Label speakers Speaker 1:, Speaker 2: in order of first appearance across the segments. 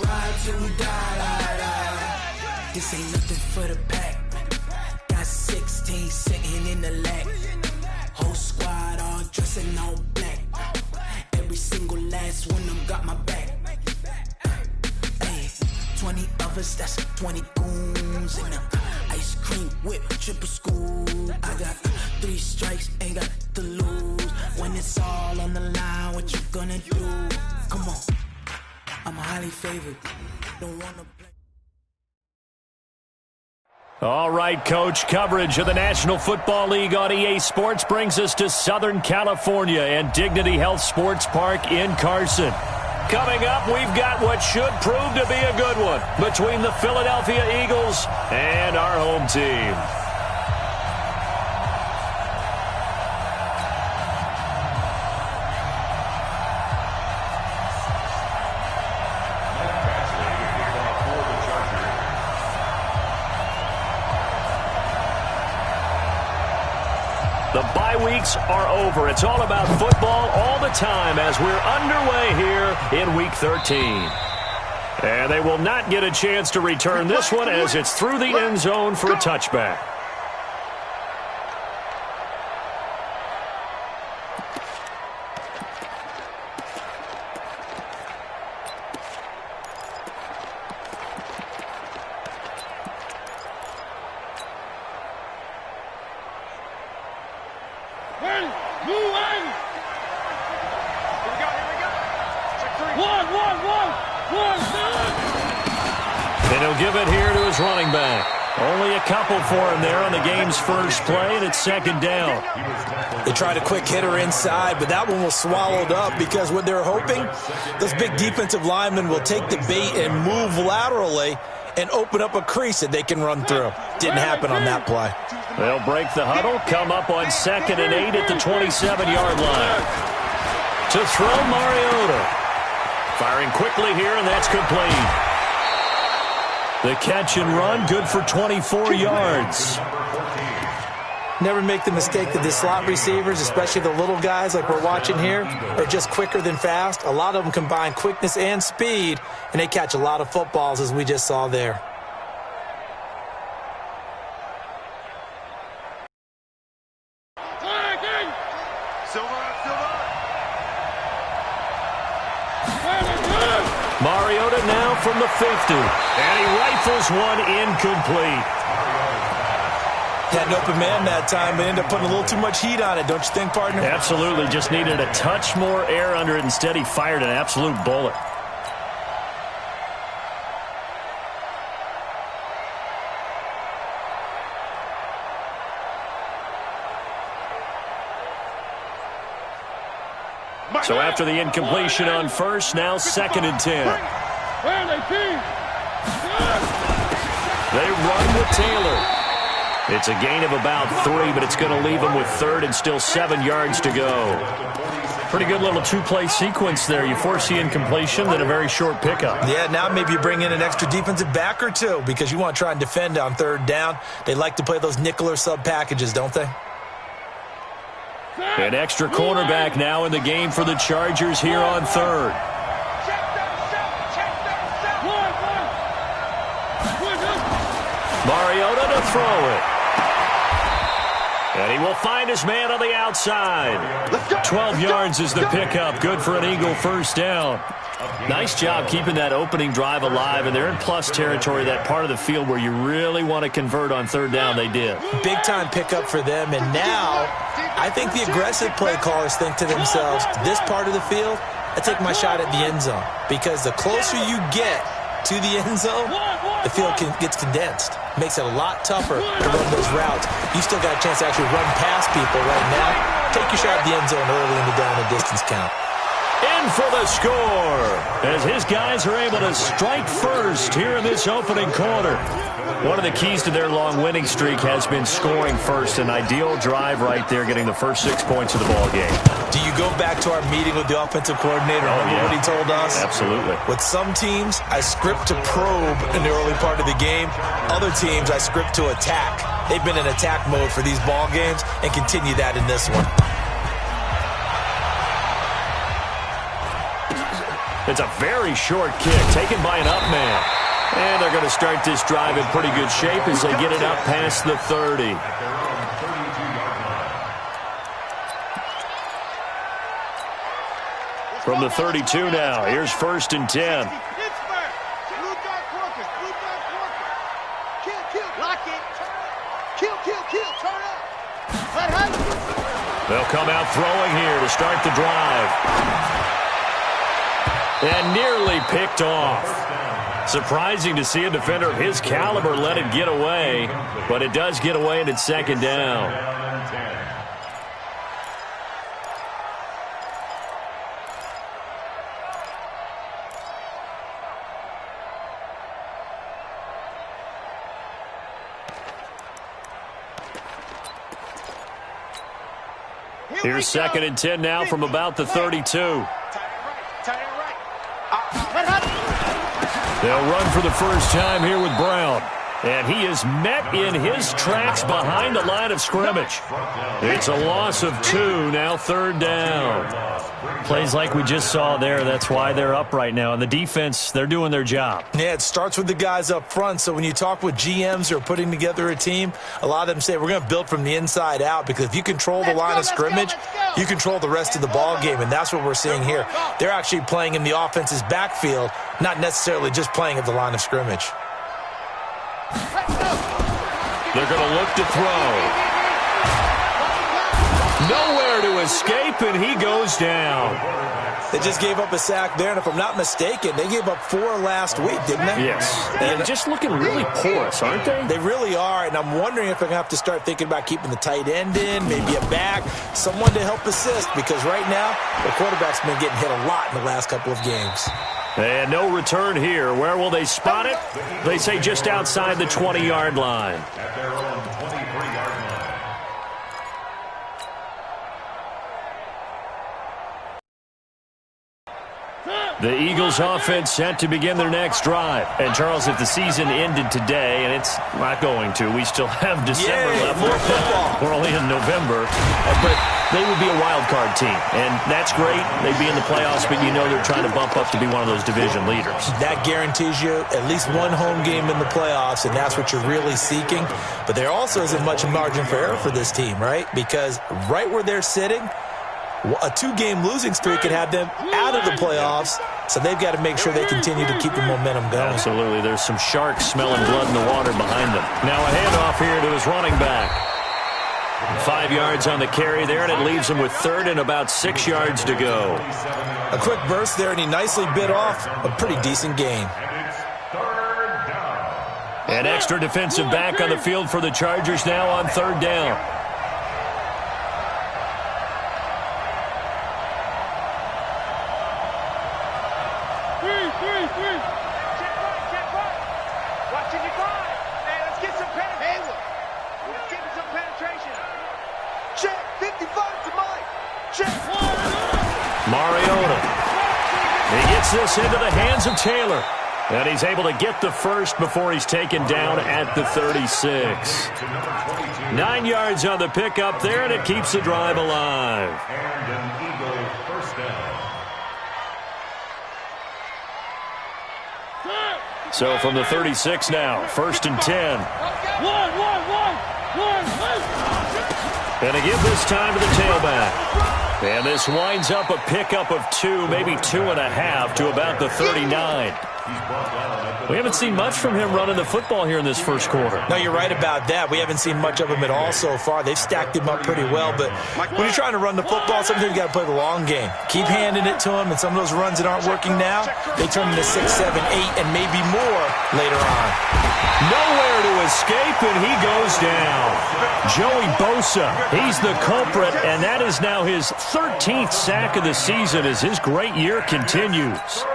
Speaker 1: ride till we die. This ain't nothing for the pack. Got 16 sitting in the lap. Whole squad all dressing all black. Every single last one of them got my back. 20 of us, that's 20 goons in them. Ice cream whip, triple school. I got 3 strikes, ain't got to lose. When it's all on the line, what you gonna do? Come on, I'm highly favored. Don't wanna play.
Speaker 2: All right, Coach, coverage of the National Football League on EA Sports brings us to Southern California and Dignity Health Sports Park in Carson. Coming up, we've got what should prove to be a good one between the Philadelphia Eagles and our home team. The bye weeks are over. It's all about football all the time as we're underway here in Week 13. And they will not get a chance to return this one as it's through the end zone for a touchback. And he'll give it here to his running back. Only a couple for him there on the game's first play, and it's second down.
Speaker 3: They tried a quick hitter inside, but that one was swallowed up because what they're hoping, those big defensive linemen will take the bait and move laterally and open up a crease that they can run through. Didn't happen on that play.
Speaker 2: They'll break the huddle, come up on 2nd and 8 at the 27-yard line. To throw, Mariota. Firing quickly here, and that's complete. The catch and run, good for 24 yards.
Speaker 3: Never make the mistake that the slot receivers, especially the little guys like we're watching here, are just quicker than fast. A lot of them combine quickness and speed, and they catch a lot of footballs, as we just saw there.
Speaker 2: Mariota now from the 50, and he rifles one incomplete.
Speaker 3: Had an open man that time, but ended up putting a little too much heat on it, don't you think, partner?
Speaker 2: Absolutely, just needed a touch more air under it. Instead, he fired an absolute bullet. So after the incompletion on first, now 2nd and 10. They run with Taylor. It's a gain of about 3, but it's going to leave them with 3rd and still 7 yards to go. Pretty good little two-play sequence there. You force the incompletion, then a very short pickup.
Speaker 3: Yeah, now maybe you bring in an extra defensive back or two because you want to try and defend on 3rd down. They like to play those nickel or sub packages, don't they?
Speaker 2: An extra cornerback now in the game for the Chargers here on 3rd. Mariota to throw it. And he will find his man on the outside. 12 yards is the pickup. Good for an Eagle first down. Nice job keeping that opening drive alive, and they're in plus territory, that part of the field where you really want to convert on 3rd down. They did.
Speaker 3: Big-time pickup for them, and now I think the aggressive play callers think to themselves, this part of the field, I take my shot at the end zone, because the closer you get to the end zone, the field gets condensed. Makes it a lot tougher to run those routes. You still got a chance to actually run past people right now. Take your shot at the end zone early in the down and distance count.
Speaker 2: In for the score as his guys are able to strike first here in this opening quarter. One of the keys to their long winning streak has been scoring first. An ideal drive right there, getting the first 6 points of the ball game.
Speaker 3: Do you go back to our meeting with the offensive coordinator? Remember what he told us?
Speaker 2: Absolutely.
Speaker 3: With some teams, I script to probe in the early part of the game. Other teams, I script to attack. They've been in attack mode for these ball games and continue that in this one.
Speaker 2: It's a very short kick taken by an up man. And they're going to start this drive in pretty good shape as they get it up past the 30. From the 32 now, here's 1st and 10. They'll come out throwing here to start the drive. And nearly picked off. Surprising to see a defender of his caliber let it get away, but it does get away and it's 2nd down. Here's 2nd and 10 now from about the 32. They'll run for the first time here with Brown. And he is met in his tracks behind the line of scrimmage. It's a loss of 2, now 3rd down. Plays like we just saw there, that's why they're up right now. And the defense, they're doing their job.
Speaker 3: Yeah, it starts with the guys up front. So when you talk with GMs who are putting together a team, a lot of them say we're going to build from the inside out, because if you control the line of scrimmage, you control the rest of the ball game, and that's what we're seeing here. They're actually playing in the offense's backfield, not necessarily just playing at the line of scrimmage.
Speaker 2: They're going to look to throw. Nowhere to escape, and he goes down.
Speaker 3: They just gave up a sack there, and if I'm not mistaken, they gave up 4 last week, didn't they?
Speaker 2: Yes. And just looking really porous, aren't they?
Speaker 3: They really are, and I'm wondering if they're going to have to start thinking about keeping the tight end in, maybe a back, someone to help assist, because right now, the quarterback's been getting hit a lot in the last couple of games.
Speaker 2: And no return here. Where will they spot it? They say just outside the 20-yard line.
Speaker 4: At their own 23-yard line.
Speaker 2: The Eagles offense set to begin their next drive. And, Charles, if the season ended today, and it's not going to, we still have December left.
Speaker 3: More football.
Speaker 2: We're only in November. But they would be a wild card team. And that's great. They'd be in the playoffs, but you know they're trying to bump up to be one of those division leaders.
Speaker 3: That guarantees you at least one home game in the playoffs, and that's what you're really seeking. But there also isn't much margin for error for this team, right? Because right where they're sitting, a 2-game losing streak could have them out of the playoffs, so they've got to make sure they continue to keep the momentum going.
Speaker 2: Absolutely. There's some sharks smelling blood in the water behind them. Now a handoff here to his running back. 5 yards on the carry there, and it leaves him with 3rd and about 6 yards to go.
Speaker 3: A quick burst there, and he nicely bit off a pretty decent gain.
Speaker 2: An extra defensive back on the field for the Chargers now on 3rd down. This into the hands of Taylor. And he's able to get the first before he's taken down at the 36. 9 yards on the pickup there, and it keeps the drive alive.
Speaker 4: And an Eagle first down.
Speaker 2: So from the 36 now, 1st and 10. And they give this time to the tailback. And this winds up a pickup of 2, maybe 2.5 to about the 39. We haven't seen much from him running the football here in this first quarter.
Speaker 3: No, you're right about that. We haven't seen much of him at all so far. They've stacked him up pretty well, but when you're trying to run the football, sometimes you got to play the long game. Keep handing it to him, and some of those runs that aren't working now, they turn into 6, 7, 8, and maybe more later on.
Speaker 2: Nowhere to escape, and he goes down. Joey Bosa, he's the culprit, and that is now his 13th sack of the season as his great year continues.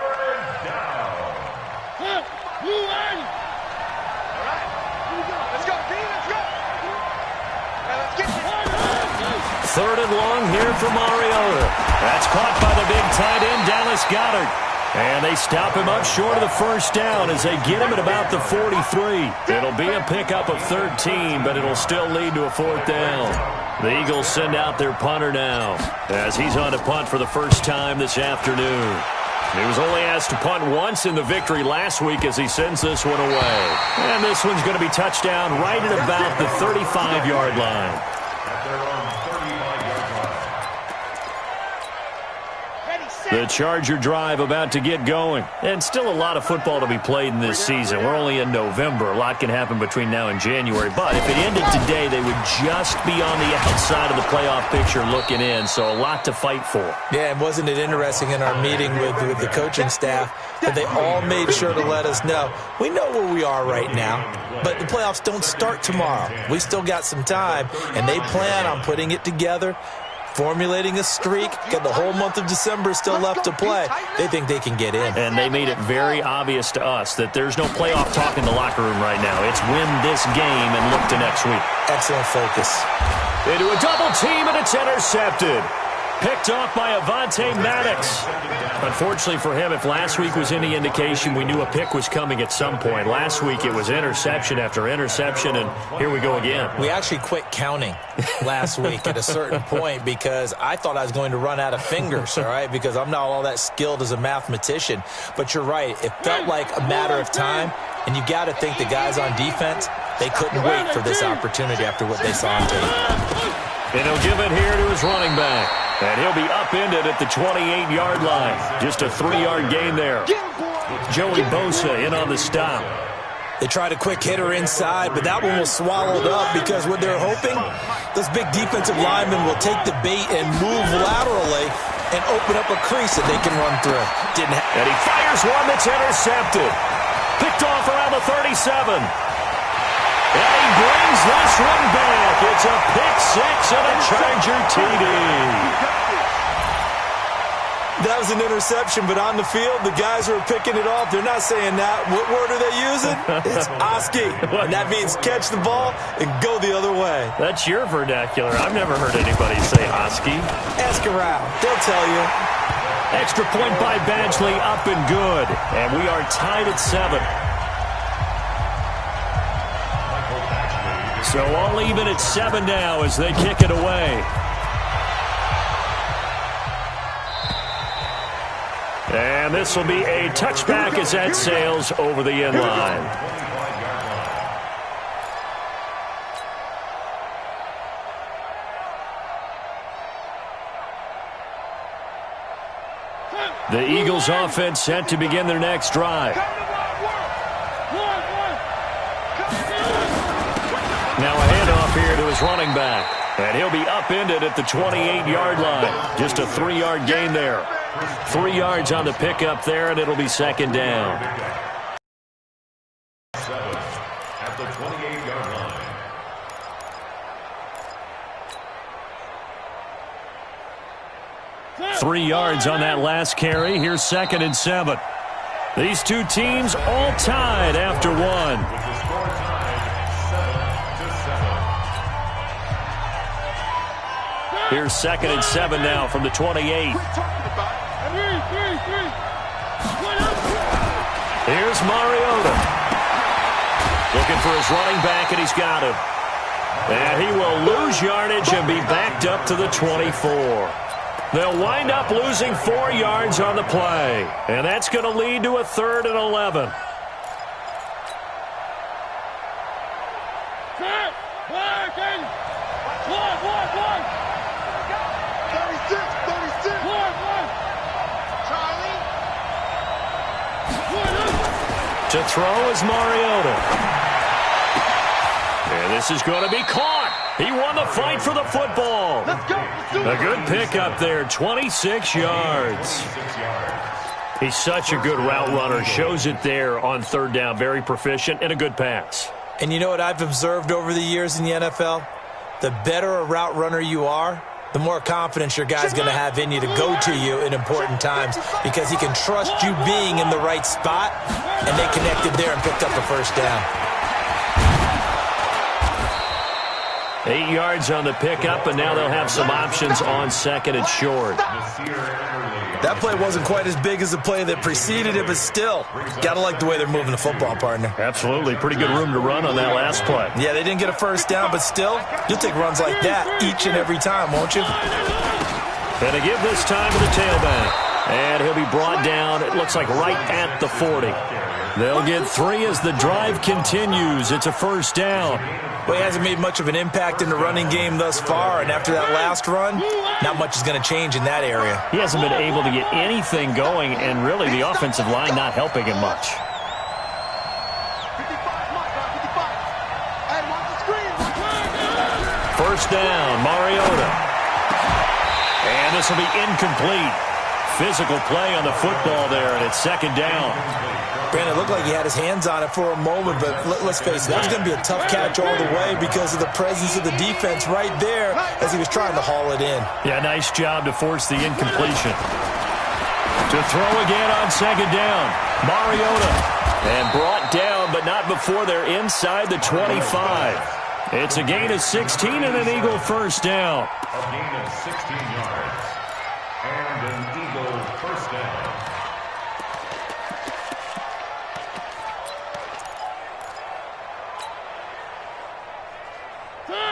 Speaker 2: Third and long here for Mariota. That's caught by the big tight end, Dallas Goedert. And they stop him up short of the first down as they get him at about the 43. It'll be a pickup of 13, but it'll still lead to a 4th down. The Eagles send out their punter now as he's on to punt for the first time this afternoon. He was only asked to punt once in the victory last week as he sends this one away. And this one's going to be touchdown right at about the 35-yard line. The Charger drive about to get going. And still a lot of football to be played in this season. We're only in November. A lot can happen between now and January. But if it ended today, they would just be on the outside of the playoff picture looking in. So a lot to fight for.
Speaker 3: Yeah, and wasn't it interesting in our meeting with the coaching staff that they all made sure to let us know, we know where we are right now, but the playoffs don't start tomorrow. We still got some time, and they plan on putting it together, formulating a streak, got the whole month of December still left to play. They think they can get in.
Speaker 2: And they made it very obvious to us that there's no playoff talk in the locker room right now. It's win this game and look to next week.
Speaker 3: Excellent focus.
Speaker 2: Into a double team, and it's intercepted. Picked off by Avonte Maddox. Unfortunately for him, if last week was any indication, we knew a pick was coming at some point. Last week it was interception after interception, and here we go again.
Speaker 3: We actually quit counting last week at a certain point because I thought I was going to run out of fingers, all right, because I'm not all that skilled as a mathematician. But you're right. It felt like a matter of time, and you got to think the guys on defense, they couldn't wait for this opportunity after what they saw on tape.
Speaker 2: And he'll give it here to his running back. And he'll be upended at the 28-yard line. Just a 3-yard gain there. Joey Bosa in on the stop.
Speaker 3: They tried a quick hitter inside, but that one was swallowed up because what they're hoping, those big defensive linemen will take the bait and move laterally and open up a crease that they can run through.
Speaker 2: And he fires one that's intercepted. Picked off around the 37. And he brings this one back. It's a pick six and a Charger TD.
Speaker 3: That was an interception, but on the field, the guys who are picking it off, they're not saying that. What word are they using? It's Oski. And that means catch the ball and go the other way.
Speaker 2: That's your vernacular. I've never heard anybody say Oski.
Speaker 3: Ask around. They'll tell you.
Speaker 2: Extra point by Badgley, up and good. And we are tied at 7. So all even at 7 now as they kick it away. And this will be a touchback as that sails over the end line. The Eagles offense set to begin their next drive. Now a handoff here to his running back. And he'll be upended at the 28-yard line. Just a 3-yard gain there. 3 yards on the pickup there, and it'll be second down.
Speaker 4: 7 at the 28-yard line.
Speaker 2: 3 yards on that last carry. Here's 2nd and 7. These two teams all tied after one. Here's 2nd and 7 now from the 28. Here's Mariota. Looking for his running back, and he's got him. And he will lose yardage and be backed up to the 24. They'll wind up losing 4 yards on the play. And that's going to lead to a 3rd and 11. To throw is Mariota. And this is going to be caught. He won the fight for the football. A good pickup there, 26 yards. He's such a good route runner. Shows it there on 3rd down. Very proficient and a good pass.
Speaker 3: And you know what I've observed over the years in the NFL? The better a route runner you are, the more confidence your guy's going to have in you to go to you in important times because he can trust you being in the right spot, and they connected there and picked up a 1st down.
Speaker 2: 8 yards on the pickup, and now they'll have some options on 2nd and short.
Speaker 3: That play wasn't quite as big as the play that preceded it, but still, got to like the way they're moving the football, partner.
Speaker 2: Absolutely. Pretty good room to run on that last play.
Speaker 3: Yeah, they didn't get a 1st down, but still, you'll take runs like that each and every time, won't you?
Speaker 2: And a give this time to the tailback. And he'll be brought down, it looks like right at the 40. They'll get 3 as the drive continues. It's a first down.
Speaker 3: Well, he hasn't made much of an impact in the running game thus far, and after that last run, not much is going to change in that area.
Speaker 2: He hasn't been able to get anything going, and really the offensive line not helping him much. First down, Mariota. And this will be incomplete. Physical play on the football there, and it's second down.
Speaker 3: Brandon, it looked like he had his hands on it for a moment, but let's face it, that was going to be a tough catch all the way because of the presence of the defense right there as he was trying to haul it in.
Speaker 2: Yeah, nice job to force the incompletion. To throw again on second down, Mariota. And brought down, but not before they're inside the 25. It's a gain of 16 and an Eagle first down.
Speaker 4: A gain of 16 yards. And an Eagle first down.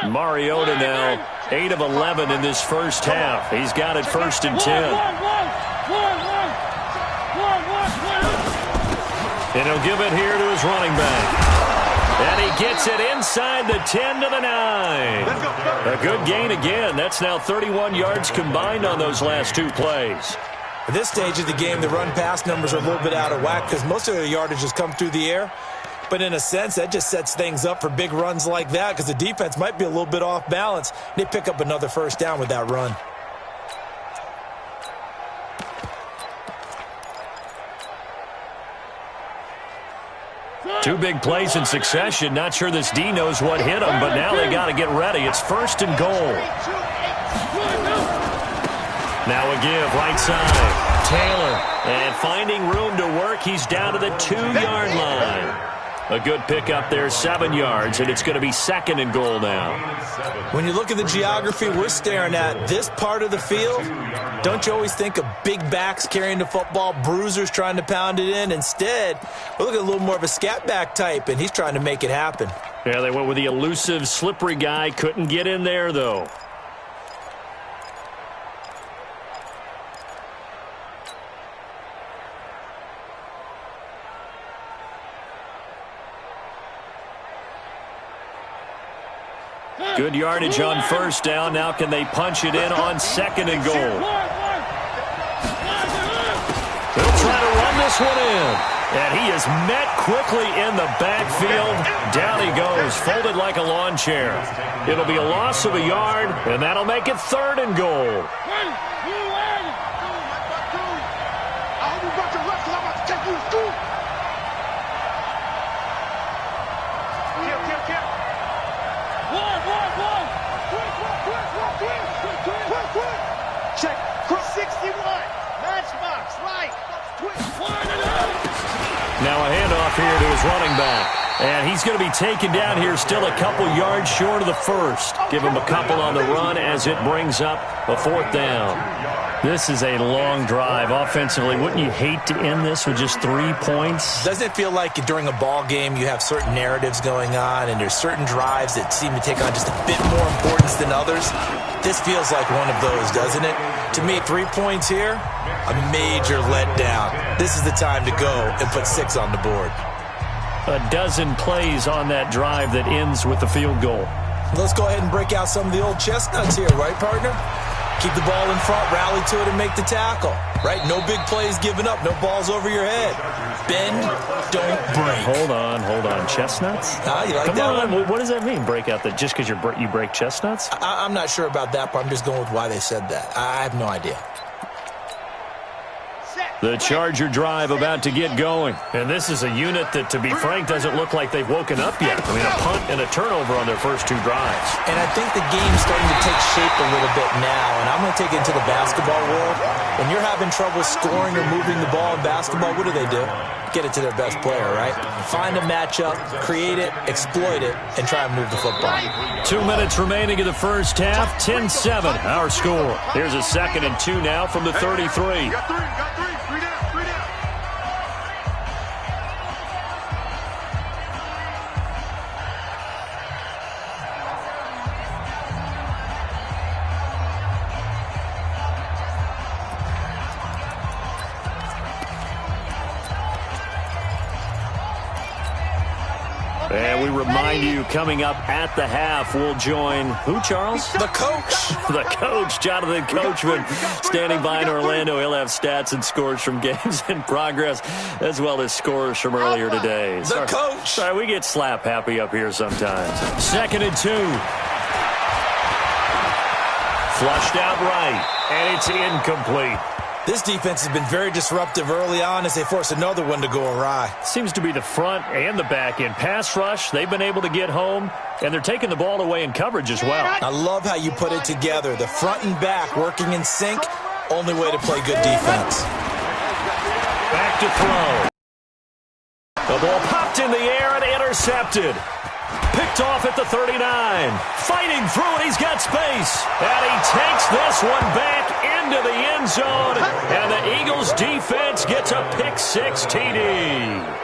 Speaker 2: Mariota now 8 of 11 in this first half. He's got it first and 10. And he'll give it here to his running back. And he gets it inside the 10 to the 9. A good gain again. That's now 31 yards combined on those last 2 plays.
Speaker 3: At this stage of the game, the run-pass numbers are a little bit out of whack because most of their yardage has come through the air. But in a sense, that just sets things up for big runs like that because the defense might be a little bit off balance. They pick up another first down with that run.
Speaker 2: Two big plays in succession. Not sure this D knows what hit him, but now they got to get ready. It's first and goal. Now a give, right side. Taylor. And finding room to work, he's down to the 2-yard line. A good pickup there, 7 yards, and it's going to be second and goal now.
Speaker 3: When you look at the geography we're staring at, this part of the field, don't you always think of big backs carrying the football, bruisers trying to pound it in? Instead, we're looking at a little more of a scat back type, and he's trying to make it happen.
Speaker 2: Yeah, they went with the elusive, slippery guy. Couldn't get in there, though. Good yardage on first down. Now can they punch it in on second and goal? They'll try to run this one in. And he is met quickly in the backfield. Down he goes, folded like a lawn chair. It'll be a loss of a yard, and that'll make it third and goal.
Speaker 5: Check. 61. Matchbox. Right.
Speaker 2: Now a handoff here to his running back. And he's going to be taken down here still a couple yards short of the first. Give him a couple on the run as it brings up a fourth down. This is a long drive offensively. Wouldn't you hate to end this with just 3 points?
Speaker 3: Doesn't it feel like during a ball game you have certain narratives going on and there's certain drives that seem to take on just a bit more importance than others? This feels like one of those, doesn't it? To me, 3 points here, a major letdown. This is the time to go and put 6 on the board.
Speaker 2: A dozen plays on that drive that ends with the field goal.
Speaker 3: Let's go ahead and break out some of the old chestnuts here, right, partner? Keep the ball in front, rally to it, and make the tackle. Right? No big plays given up, no balls over your head. Bend, don't break.
Speaker 2: Hold on. Chestnuts?
Speaker 3: You like
Speaker 2: Come
Speaker 3: that
Speaker 2: on.
Speaker 3: one?
Speaker 2: What does that mean, break out that just because you break chestnuts?
Speaker 3: I'm not sure about that part. I'm just going with why they said that. I have no idea.
Speaker 2: The Charger drive about to get going. And this is a unit that, to be frank, doesn't look like they've woken up yet. I mean, a punt and a turnover on their first 2 drives.
Speaker 3: And I think the game's starting to take shape a little bit now. And I'm going to take it into the basketball world. When you're having trouble scoring or moving the ball in basketball, what do? Get it to their best player, right? Find a matchup, create it, exploit it, and try and move the football.
Speaker 2: 2 minutes remaining in the first half. 10-7, our score. Here's a second and 2 now from the 33.
Speaker 5: Got three. 3 down.
Speaker 2: And we remind you, coming up at the half, we'll join who, Charles?
Speaker 3: The coach.
Speaker 2: The coach, Jonathan Coachman, standing by in Orlando. He'll have stats and scores from games in progress, as well as scores from earlier today.
Speaker 3: The coach.
Speaker 2: Sorry, we get slap happy up here sometimes. 2nd and 2. Flushed out right, and it's incomplete.
Speaker 3: This defense has been very disruptive early on as they force another one to go awry.
Speaker 2: Seems to be the front and the back end. Pass rush, they've been able to get home, and they're taking the ball away in coverage as well.
Speaker 3: I love how you put it together. The front and back working in sync, only way to play good defense.
Speaker 2: Back to throw. The ball popped in the air and intercepted. Picked off at the 39. Fighting through it, he's got space. And he takes this one back into the end zone. And the Eagles defense gets a pick-6 TD.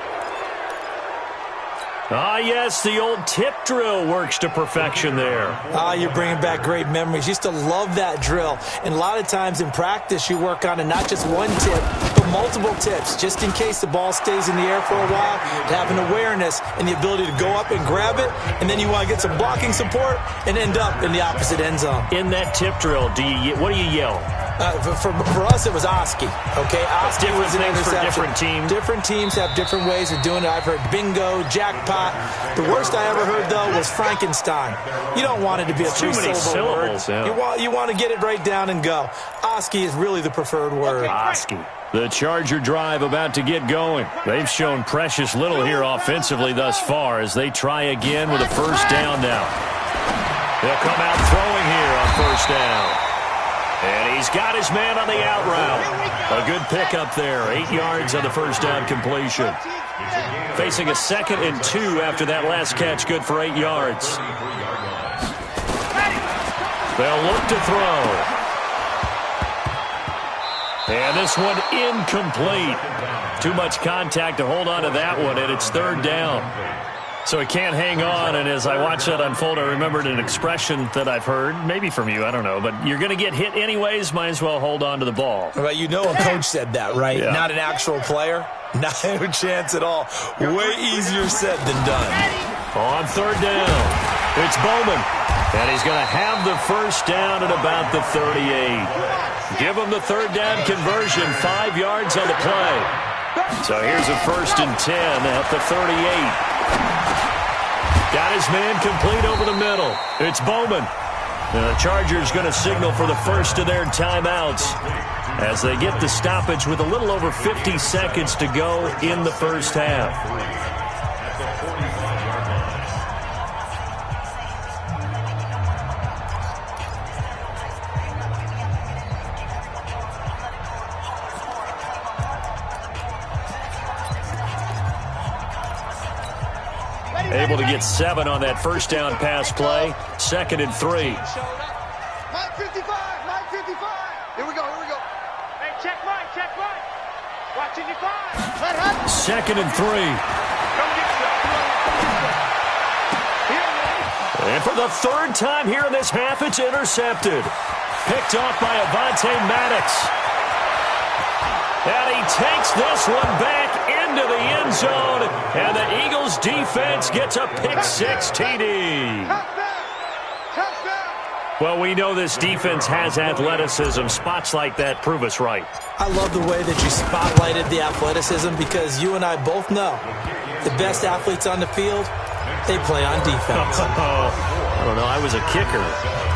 Speaker 2: Ah, yes, the old tip drill works to perfection there.
Speaker 3: Ah, you're bringing back great memories. Used to love that drill. And a lot of times in practice, you work on it, not just one tip, but multiple tips, just in case the ball stays in the air for a while, to have an awareness and the ability to go up and grab it, and then you want to get some blocking support and end up in the opposite end zone.
Speaker 2: In that tip drill, what do you yell?
Speaker 3: For us, it was Oski. Okay, Oski was an interception.
Speaker 2: For different teams.
Speaker 3: Different teams have different ways of doing it. I've heard bingo, jackpot. The worst I ever heard, though, was Frankenstein. You don't want it to be a three-syllable word.
Speaker 2: Yeah.
Speaker 3: You want to get it right down and go. Oski is really the preferred word.
Speaker 2: Oski. The Charger drive about to get going. They've shown precious little here offensively thus far as they try again with a first down now. They'll come out throwing here on first down. And he's got his man on the out route. A good pickup there. 8 yards on the first down completion. Facing a 2nd and 2 after that last catch. Good for 8 yards. They'll look to throw. And this one incomplete. Too much contact to hold on to that one, and it's 3rd down. So he can't hang on, and as I watched that unfold, I remembered an expression that I've heard, maybe from you, I don't know, but you're going to get hit anyways, might as well hold on to the ball.
Speaker 3: Well, you know a coach said that, right?
Speaker 2: Yeah.
Speaker 3: Not an actual player. Not a chance at all. Way easier said than done.
Speaker 2: On 3rd down, it's Bowman, and he's going to have the first down at about the 38. Give him the 3rd down conversion, 5 yards on the play. So here's a 1st and 10 at the 38. Got his man complete over the middle. It's Bowman. And the Chargers going to signal for the first of their timeouts as they get the stoppage with a little over 50 seconds to go in the first half. Able to get 7 on that first down pass play. 2nd and 3.
Speaker 5: Mike 55, Mike 55. Here we go. Hey, check right. Watching you five.
Speaker 2: 2nd and 3.
Speaker 5: Come get some.
Speaker 2: And for the 3rd time here in this half, it's intercepted. Picked off by Avonte Maddox. And he takes this one back into the end zone, and the Eagles defense gets a pick-6 TD. Well, we know this defense has athleticism. Spots like that prove us right.
Speaker 3: I love the way that you spotlighted the athleticism because you and I both know the best athletes on the field, they play on defense.
Speaker 2: I don't know. I was a kicker.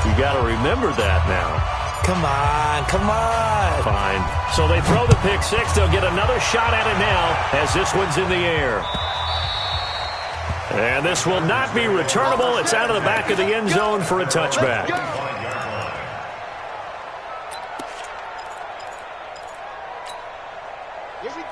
Speaker 2: You got to remember that now.
Speaker 3: Come on.
Speaker 2: Fine. So they throw the pick-6. They'll get another shot at it now as this one's in the air. And this will not be returnable. It's out of the back of the end zone for a touchback.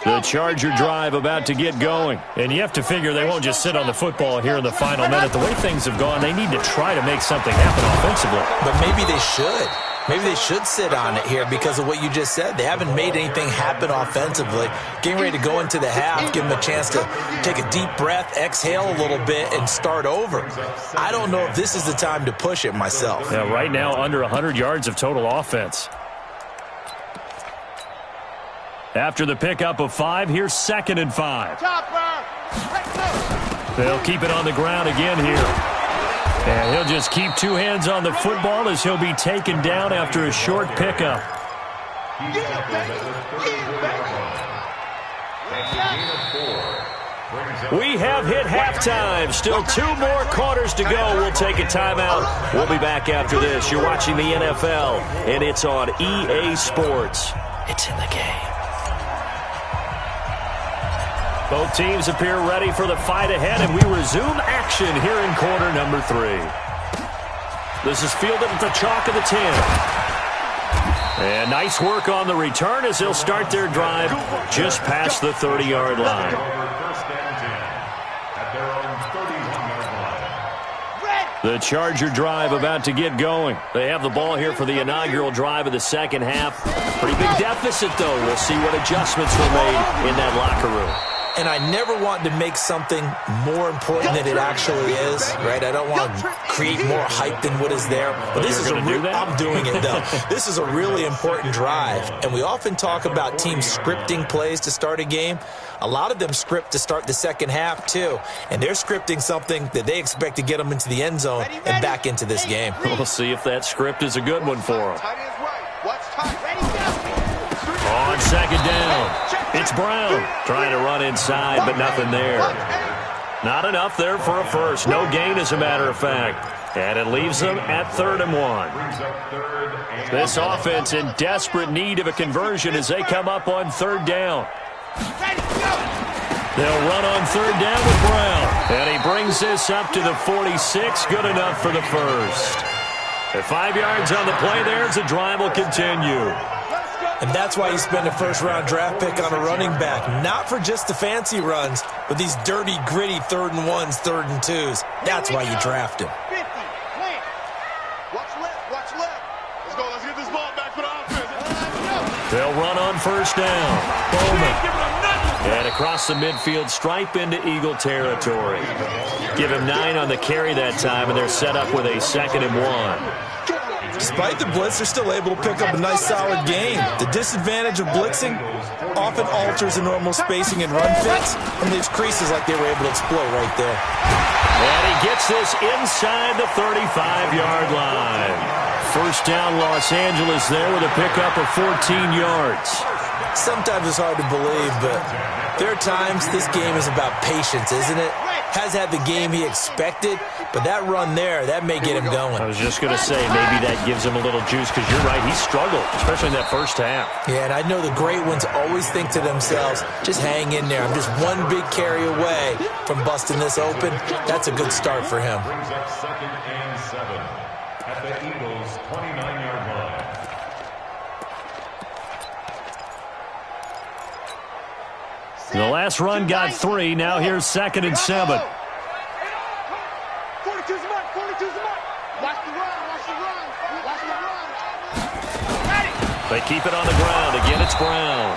Speaker 2: The Charger drive about to get going. And you have to figure they won't just sit on the football here in the final minute. The way things have gone, they need to try to make something happen offensively.
Speaker 3: But maybe they should. Maybe they should sit on it here because of what you just said. They haven't made anything happen offensively. Getting ready to go into the half, give them a chance to take a deep breath, exhale a little bit, and start over. I don't know if this is the time to push it myself.
Speaker 2: Yeah, right now under 100 yards of total offense. After the pickup of 5, here's 2nd and 5. They'll keep it on the ground again here. And he'll just keep two hands on the football as he'll be taken down after a short pickup. We have hit halftime. Still 2 more quarters to go. We'll take a timeout. We'll be back after this. You're watching the NFL, and it's on EA Sports. It's in the game. Both teams appear ready for the fight ahead, and we resume action here in quarter number 3. This is fielded at the chalk of the 10. And nice work on the return as they'll start their drive just past the 30-yard line. The Charger drive about to get going. They have the ball here for the inaugural drive of the second half. Pretty big deficit, though. We'll see what adjustments were made in that locker room.
Speaker 3: And I never want to make something more important than it actually is, right? I don't want to create more hype than what is there. But this is I'm doing it, though. This is a really important drive. And we often talk about teams scripting plays to start a game. A lot of them script to start the second half, too. And they're scripting something that they expect to get them into the end zone and back into this game.
Speaker 2: We'll see if that script is a good one for them. On second down, it's Brown trying to run inside, but nothing there. Not enough there for a first. No gain, as a matter of fact. And it leaves them at 3rd and 1. This offense in desperate need of a conversion as they come up on 3rd down. They'll run on 3rd down with Brown. And he brings this up to the 46. Good enough for the first. At 5 yards on the play there, the drive will continue.
Speaker 3: And that's why you spend a first-round draft pick on a running back. Not for just the fancy runs, but these dirty, gritty 3rd and 1s, 3rd and 2s. That's why you draft him.
Speaker 5: Watch left. Let's go. Let's get this ball back for the offense.
Speaker 2: They'll run on 1st down. Bowman. And across the midfield stripe into Eagle territory. Give him 9 on the carry that time, and they're set up with a 2nd and 1.
Speaker 3: Despite the blitz, they're still able to pick up a nice, solid gain. The disadvantage of blitzing often alters the normal spacing and run fits and leaves creases like they were able to exploit right there.
Speaker 2: And he gets this inside the 35-yard line. 1st down, Los Angeles there with a pickup of 14 yards.
Speaker 3: Sometimes it's hard to believe, but there are times this game is about patience, isn't it? Has had the game he expected, but that run there, that may get him going.
Speaker 2: I was just going to say, maybe that gives him a little juice, because you're right, he struggled, especially in that 1st half.
Speaker 3: Yeah, and I know the great ones always think to themselves, just hang in there. I'm just one big carry away from busting this open. That's a good start for him.
Speaker 4: Brings up 2nd and 7 at the Eagles' 29-yard line.
Speaker 2: The last run got 3. Now here's 2nd and 7.
Speaker 5: 42's the mark. 42's the mark. Watch the run.
Speaker 2: They keep it on the ground. Again, it's Brown.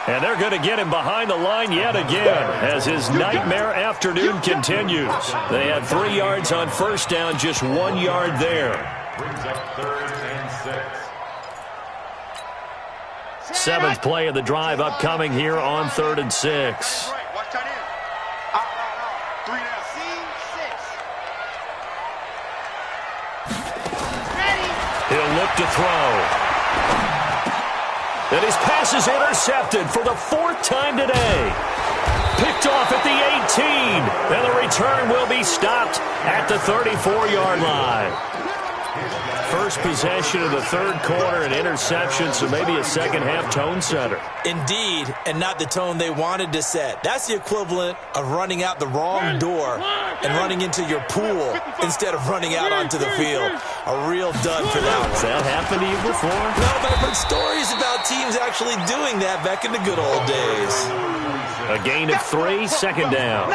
Speaker 2: And they're going to get him behind the line yet again as his nightmare afternoon continues. They had 3 yards on 1st down, just 1 yard there.
Speaker 4: Brings up 3rd and 6.
Speaker 2: 7th play of the drive upcoming here on 3rd and 6.
Speaker 5: Watch tight end. 3 down.
Speaker 2: He'll look to throw. And his pass is intercepted for the 4th time today. Picked off at the 18. And the return will be stopped at the 34-yard line. First possession of the 3rd quarter, an interception, so maybe a second-half tone setter.
Speaker 3: Indeed, and not the tone they wanted to set. That's the equivalent of running out the wrong door and running into your pool instead of running out onto the field. A real dud for that one.
Speaker 2: Has that happened to you before?
Speaker 3: No, but I've heard stories about teams actually doing that back in the good old days.
Speaker 2: A gain of 3, 2nd down.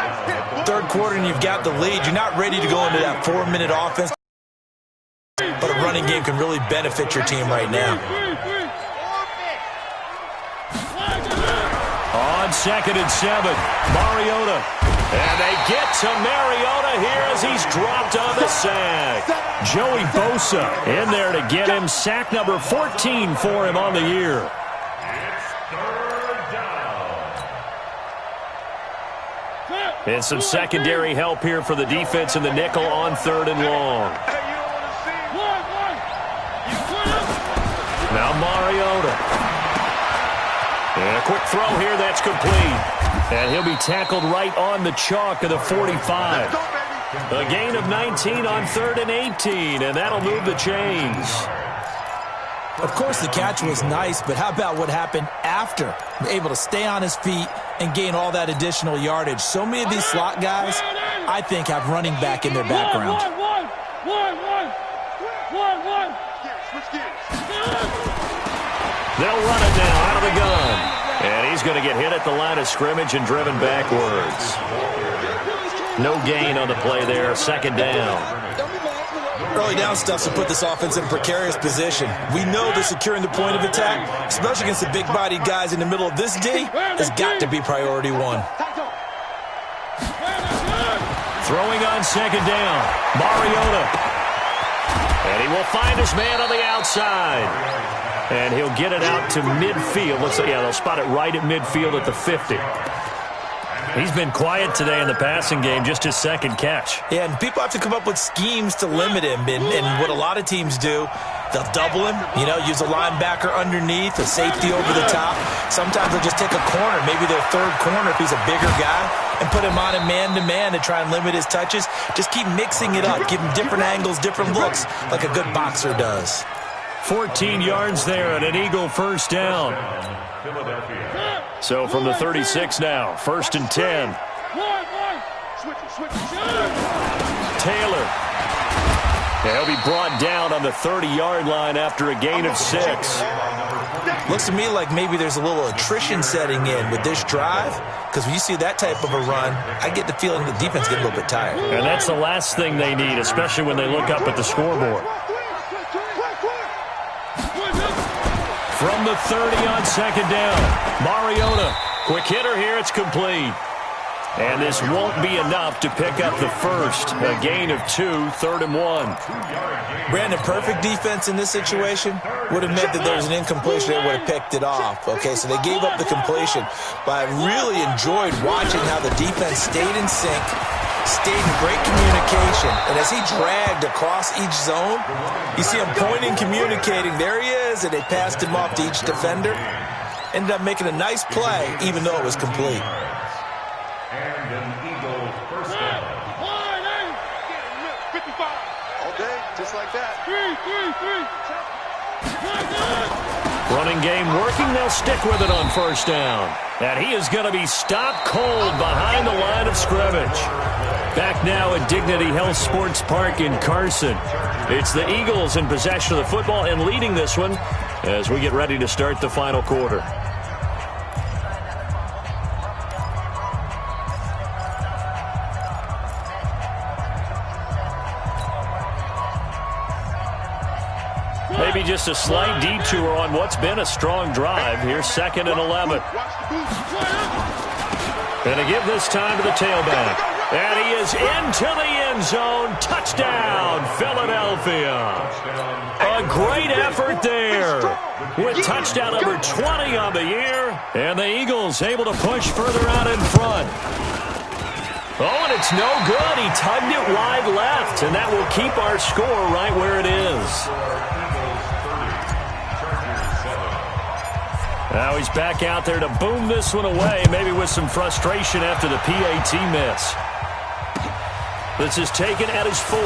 Speaker 3: 3rd quarter and you've got the lead. You're not ready to go into that 4-minute offense. But a running game can really benefit your team right now.
Speaker 2: On 2nd and 7, Mariota. And they get to Mariota here as he's dropped on the sack. Joey Bosa in there to get him. Sack number 14 for him on the year.
Speaker 4: It's 3rd down.
Speaker 2: And some secondary help here for the defense in the nickel on 3rd and long. Now Mariota. And a quick throw here that's complete. And he'll be tackled right on the chalk of the 45. A gain of 19 on 3rd and 18, and that'll move the chains.
Speaker 3: Of course, the catch was nice, but how about what happened after? Able to stay on his feet and gain all that additional yardage. So many of these slot guys, I think, have running back in their background.
Speaker 2: They'll run it now out of the gun. And he's going to get hit at the line of scrimmage and driven backwards. No gain on the play there, 2nd down.
Speaker 3: Early down stuff to put this offense in a precarious position. We know that securing the point of attack, especially against the big-bodied guys in the middle of this D, has got to be priority 1.
Speaker 2: Throwing on 2nd down, Mariota. And he will find his man on the outside. And he'll get it out to midfield. Looks like, yeah, they'll spot it right at midfield at the 50. He's been quiet today in the passing game, just his 2nd catch.
Speaker 3: Yeah, and people have to come up with schemes to limit him. And what a lot of teams do, they'll double him, use a linebacker underneath, a safety over the top. Sometimes they'll just take a corner, maybe their 3rd corner if he's a bigger guy, and put him on a man-to-man to try and limit his touches. Just keep mixing it up, give him different angles, different looks, like a good boxer does.
Speaker 2: 14 yards there and an Eagle 1st down. So from the 36 now, 1st and 10. Taylor. And he'll be brought down on the 30-yard line after a gain of 6.
Speaker 3: Looks to me like maybe there's a little attrition setting in with this drive, because when you see that type of a run, I get the feeling the defense gets a little bit tired.
Speaker 2: And that's the last thing they need, especially when they look up at the scoreboard. From the 30 on 2nd down, Mariota. Quick hitter here, it's complete. And this won't be enough to pick up the 1st. A gain of 2, 3rd and 1.
Speaker 3: Brandon, perfect defense in this situation would have meant that there was an incompletion that would have picked it off. Okay, so they gave up the completion. But I really enjoyed watching how the defense stayed in sync, stayed in great communication. And as he dragged across each zone, you see him pointing, communicating. There he is, and they passed him off to each defender. Ended up making a nice play, even though it was complete.
Speaker 4: And an Eagle 1st down.
Speaker 5: 55. All day, just like that.
Speaker 4: 3.
Speaker 2: Running game working. They'll stick with it on 1st down. And he is going to be stopped cold behind the line of scrimmage. Back now at Dignity Health Sports Park in Carson. It's the Eagles in possession of the football and leading this one as we get ready to start the final quarter. Maybe just a slight detour on what's been a strong drive. Here's 2nd and 11. And to give this time to the tailback. And he is into the end zone. Touchdown, Philadelphia. A great effort there. With touchdown number 20 on the year. And the Eagles able to push further out in front. Oh, and it's no good. He tugged it wide left. And that will keep our score right where it is. Now he's back out there to boom this one away, maybe with some frustration after the PAT miss. This is taken at his 4.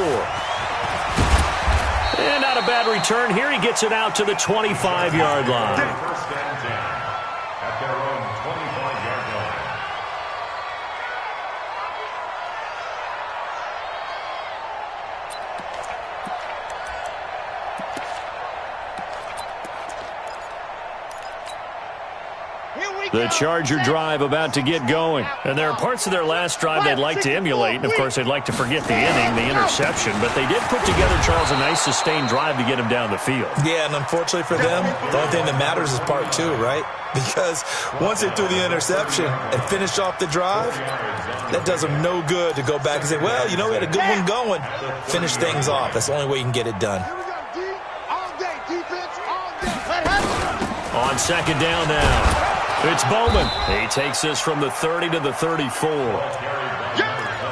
Speaker 2: And not a bad return here. He gets it out to the 25-yard line.
Speaker 4: 1st and 10 at their own 25-yard line.
Speaker 2: The Charger drive about to get going. And there are parts of their last drive they'd like to emulate. And, of course, they'd like to forget the inning, the interception. But they did put together, Charles, a nice sustained drive to get him down the field.
Speaker 3: Yeah, and unfortunately for them, the only thing that matters is part 2, right? Because once they threw the interception and finished off the drive, that does them no good to go back and say, well, you know, we had a good one going. Finish things off. That's the only way you can get it done.
Speaker 2: On 2nd down now. It's Bowman. He takes this from the 30 to the 34.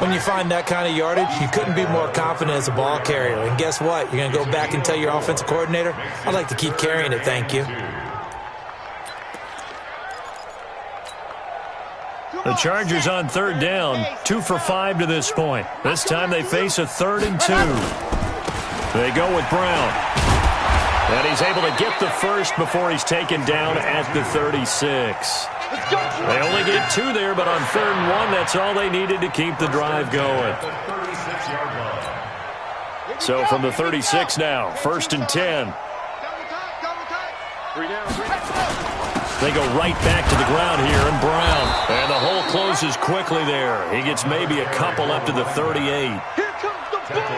Speaker 3: When you find that kind of yardage, you couldn't be more confident as a ball carrier. And guess what? You're going to go back and tell your offensive coordinator, I'd like to keep carrying it, thank you.
Speaker 2: The Chargers on third down, 2 for 5 to this point. This time they face a 3rd and 2. They go with Brown. And he's able to get the first before he's taken down at the 36. They only get 2 there, but on 3rd and 1, that's all they needed to keep the drive going. So from the 36 now, 1st and 10. They go right back to the ground here, and Brown. And the hole closes quickly there. He gets maybe a couple up to the 38.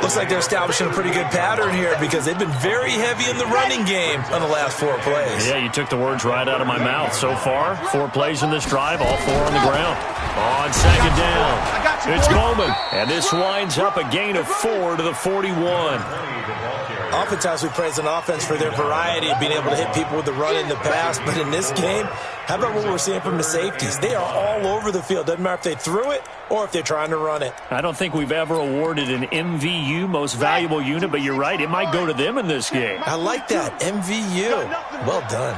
Speaker 3: Looks like they're establishing a pretty good pattern here because they've been very heavy in the running game on the last 4 plays.
Speaker 2: Yeah, you took the words right out of my mouth. So far, 4 plays in this drive, all 4 on the ground. On 2nd down, it's Bowman. And this winds up a gain of 4 to the 41.
Speaker 3: Oftentimes we praise an offense for their variety of being able to hit people with the run in the pass, but in this game, how about what we're seeing from the safeties? They are all over the field. Doesn't matter if they threw it or if they're trying to run it.
Speaker 2: I don't think we've ever awarded an MVU, most valuable unit, but you're right, it might go to them in this game.
Speaker 3: I like that, MVU. Well done.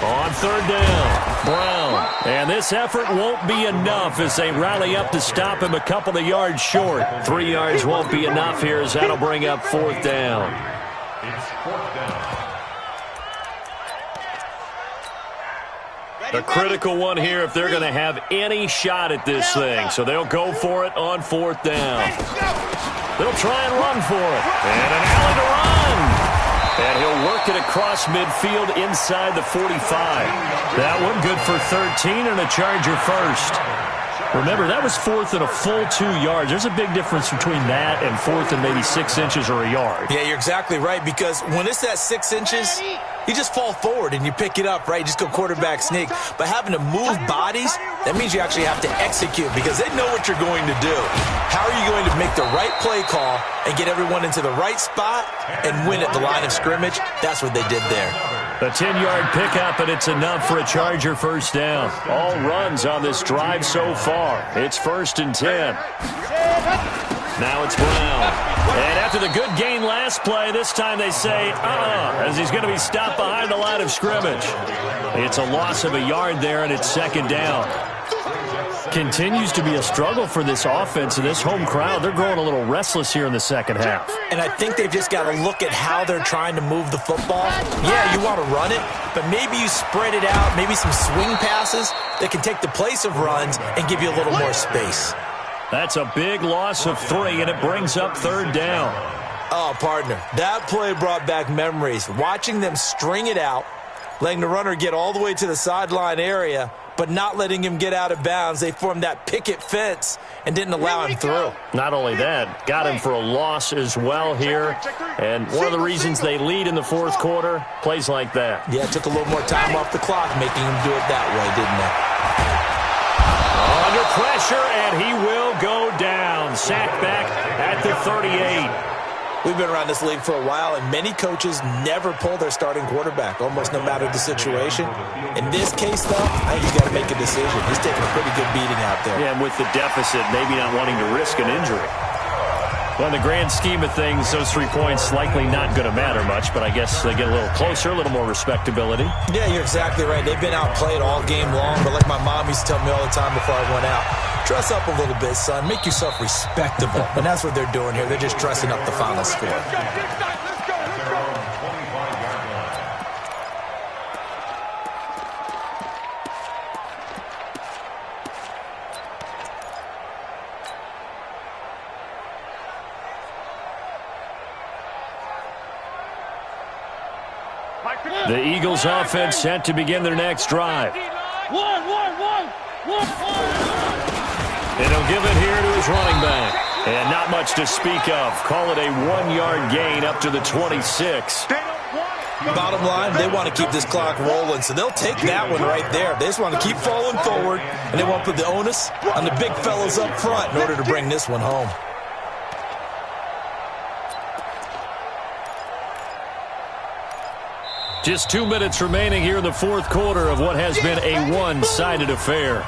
Speaker 2: On 3rd down, Brown. And this effort won't be enough as they rally up to stop him a couple of yards short. 3 yards won't be enough here as that'll bring up 4th down.
Speaker 4: It's 4th down.
Speaker 2: A critical one here if they're going to have any shot at this thing. So they'll go for it on 4th down. They'll try and run for it. And an alley to run. And he'll work it across midfield inside the 45. That one good for 13 and a Charger first. Remember, that was 4th and a full 2 yards. There's a big difference between that and 4th and maybe 6 inches or a yard.
Speaker 3: Yeah, you're exactly right, because when it's that 6 inches, you just fall forward and you pick it up, right? You just go quarterback sneak. But having to move bodies, that means you actually have to execute because they know what you're going to do. How are you going to make the right play call and get everyone into the right spot and win at the line of scrimmage? That's what they did there.
Speaker 2: A 10-yard pickup, and it's enough for a Charger first down. All runs on this drive so far. It's 1st and 10. Now it's Brown. And after the good gain last play, this time they say, as he's going to be stopped behind the line of scrimmage. It's a loss of a yard there, and it's 2nd down. Continues to be a struggle for this offense and this home crowd. They're growing a little restless here in the second half.
Speaker 3: And I think they've just got to look at how they're trying to move the football. Yeah, you want to run it, but maybe you spread it out, maybe some swing passes that can take the place of runs and give you a little more space.
Speaker 2: That's a big loss of 3, and it brings up 3rd down.
Speaker 3: Oh, partner, that play brought back memories. Watching them string it out, letting the runner get all the way to the sideline area, but not letting him get out of bounds. They formed that picket fence and didn't allow him through.
Speaker 2: Not only that, got him for a loss as well here. And one of the reasons they lead in the 4th quarter, plays like that.
Speaker 3: Yeah, it took a little more time off the clock, making him do it that way, didn't it?
Speaker 2: Under pressure, and he will go down. Sacked back at the 38.
Speaker 3: We've been around this league for a while, and many coaches never pull their starting quarterback, almost no matter the situation. In this case, though, I think you got to make a decision. He's taking a pretty good beating out there.
Speaker 2: Yeah, and with the deficit, maybe not wanting to risk an injury. Well, in the grand scheme of things, those 3 points likely not going to matter much, but I guess they get a little closer, a little more respectability.
Speaker 3: Yeah, you're exactly right. They've been outplayed all game long, but like my mom used to tell me all the time before I went out, dress up a little bit, son. Make yourself respectable. And that's what they're doing here. They're just dressing up the final score.
Speaker 2: The Eagles offense set to begin their next drive. And he'll give it here to his running back. And not much to speak of. Call it a 1-yard gain up to the 26.
Speaker 3: Bottom line, they want to keep this clock rolling, so they'll take that one right there. They just want to keep falling forward, and they want to put the onus on the big fellas up front in order to bring this one home.
Speaker 2: Just 2 minutes remaining here in the 4th quarter of what has been a one-sided affair.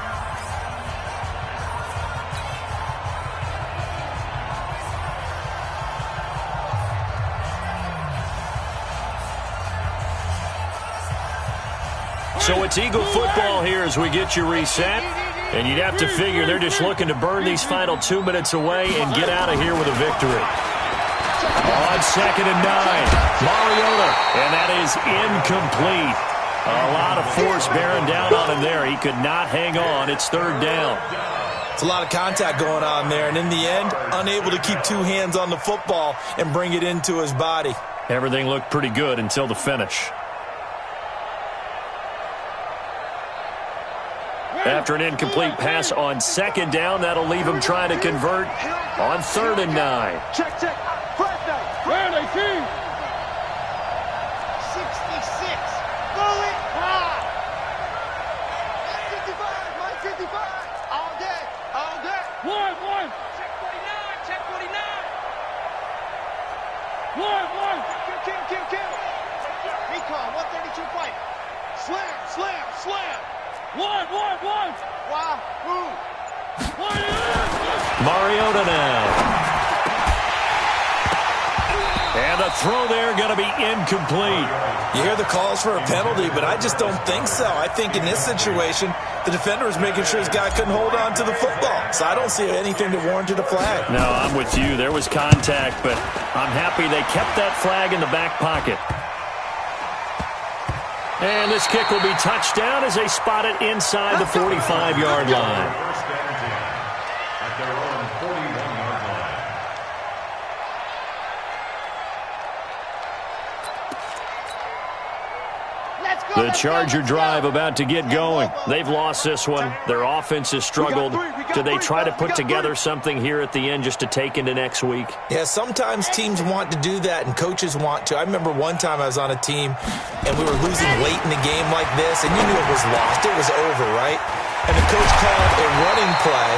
Speaker 2: So it's Eagle football here as we get you reset. And you'd have to figure they're just looking to burn these final 2 minutes away and get out of here with a victory. On 2nd and 9, Mariota, and that is incomplete. A lot of force bearing down on him there. He could not hang on. It's 3rd down.
Speaker 3: It's a lot of contact going on there, and in the end, unable to keep 2 hands on the football and bring it into his body.
Speaker 2: Everything looked pretty good until the finish. After an incomplete pass on 2nd down, that'll leave him trying to convert on 3rd and 9.
Speaker 5: Check. Where they see? 66. Roll it. 55. All day. One. Check 49. One. Kill. Recon, 132 fight. Slam. One. Wow.
Speaker 2: Mariota now. And the throw there going to be incomplete.
Speaker 3: You hear the calls for a penalty, but I just don't think so. I think in this situation, the defender was making sure his guy couldn't hold on to the football. So I don't see anything that warranted a flag.
Speaker 2: No, I'm with you. There was contact, but I'm happy they kept that flag in the back pocket. And this kick will be touchdown as they spot it inside the 45-yard line.
Speaker 4: First down and 10 at their own 41-yard line.
Speaker 2: The Charger drive about to get going. They've lost this one. Their offense has struggled. Do they try to put together something here at the end just to take into next week?
Speaker 3: Yeah, sometimes teams want to do that and coaches want to. I remember one time I was on a team and we were losing late in the game like this, and you knew it was lost. It was over, right? And the coach called a running play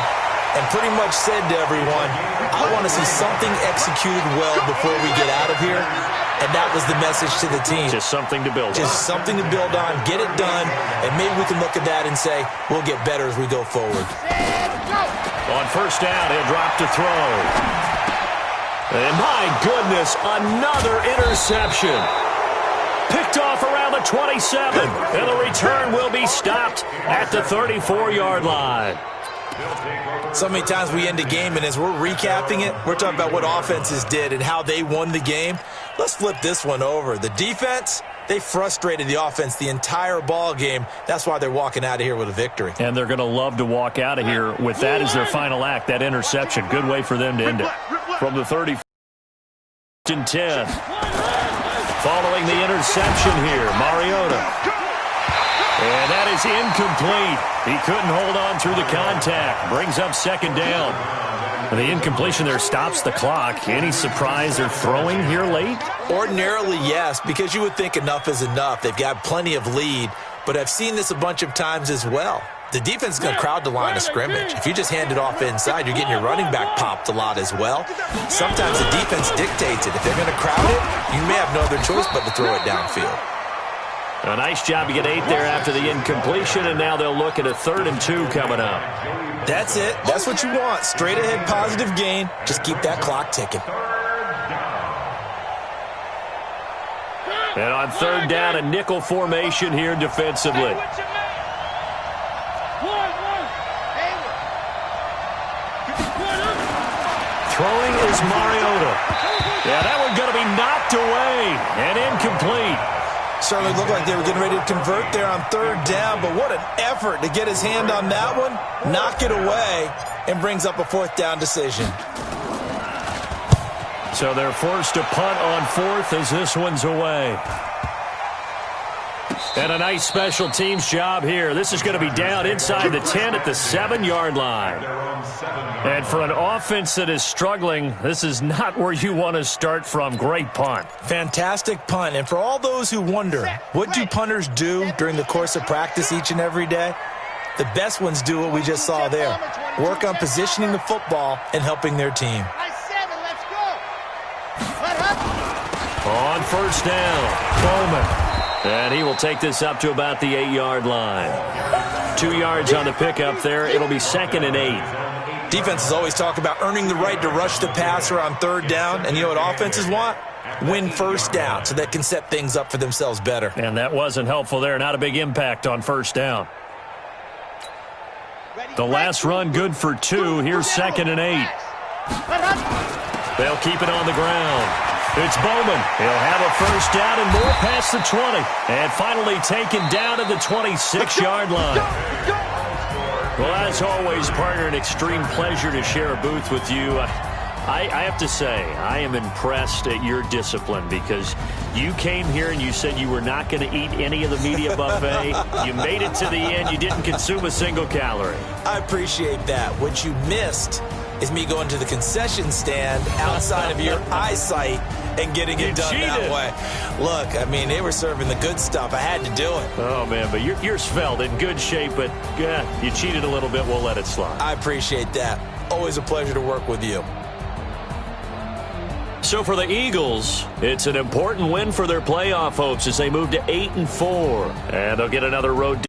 Speaker 3: and pretty much said to everyone, I want to see something executed well before we get out of here. And that was the message to the team.
Speaker 2: Just something to build on.
Speaker 3: Just something to build on, get it done, and maybe we can look at that and say, we'll get better as we go forward.
Speaker 2: On 1st down, he'll drop to throw. And my goodness, another interception. Picked off around the 27, and the return will be stopped at the 34-yard line.
Speaker 3: So many times we end a game, and as we're recapping it, we're talking about what offenses did and how they won the game. Let's flip this one over. The defense, they frustrated the offense the entire ball game. That's why they're walking out of here with a victory.
Speaker 2: And they're going to love to walk out of here with that as their final act, that interception. Good way for them to end it. From the 30 and 10. Following the interception here, Mariota. And that is incomplete. He couldn't hold on through the contact. Brings up 2nd down. And the incompletion there stops the clock. Any surprise they're throwing here late?
Speaker 3: Ordinarily, yes, because you would think enough is enough. They've got plenty of lead, but I've seen this a bunch of times as well. The defense is going to crowd the line of scrimmage. If you just hand it off inside, you're getting your running back popped a lot as well. Sometimes the defense dictates it. If they're going to crowd it, you may have no other choice but to throw it downfield.
Speaker 2: A nice job to get 8 there after the incompletion, and now they'll look at a 3rd and 2 coming up.
Speaker 3: That's it. That's what you want. Straight ahead positive gain. Just keep that clock ticking.
Speaker 2: And on 3rd down, a nickel formation here defensively. Throwing is Mariota. Yeah, that one's going to be knocked away and incomplete.
Speaker 3: Certainly looked like they were getting ready to convert there on 3rd down, but what an effort to get his hand on that one, knock it away, and brings up a 4th down decision.
Speaker 2: So they're forced to punt on 4th as this one's away. And a nice special teams job here. This is going to be down inside the 10 at the 7-yard line. And for an offense that is struggling, this is not where you want to start from. Great punt.
Speaker 3: Fantastic punt. And for all those who wonder, what do punters do during the course of practice each and every day? The best ones do what we just saw there. Work on positioning the football and helping their team.
Speaker 2: On 1st down, Bowman. And he will take this up to about the 8-yard line. 2 yards on the pickup there. It'll be 2nd and 8.
Speaker 3: Defenses always talk about earning the right to rush the passer on 3rd down. And you know what offenses want? win first down so they can set things up for themselves better.
Speaker 2: And that wasn't helpful there. Not a big impact on first down. The last run good for 2. Here's 2nd and 8. They'll keep it on the ground. It's Bowman. He'll have a first down and more past the 20. And finally taken down at the 26-yard line. Well, as always, partner, an extreme pleasure to share a booth with you. I have to say, I am impressed at your discipline because you came here and you said you were not going to eat any of the media buffet. You made it to the end. You didn't consume a single calorie.
Speaker 3: I appreciate that. What you missed is me going to the concession stand outside of your eyesight and getting it done that way. Look, I mean, they were serving the good stuff. I had to do it.
Speaker 2: Oh, man, but you're svelte, in good shape, but you cheated a little bit. We'll let it slide.
Speaker 3: I appreciate that. Always a pleasure to work with you.
Speaker 2: So for the Eagles, it's an important win for their playoff hopes as they move to 8-4. And they'll get another road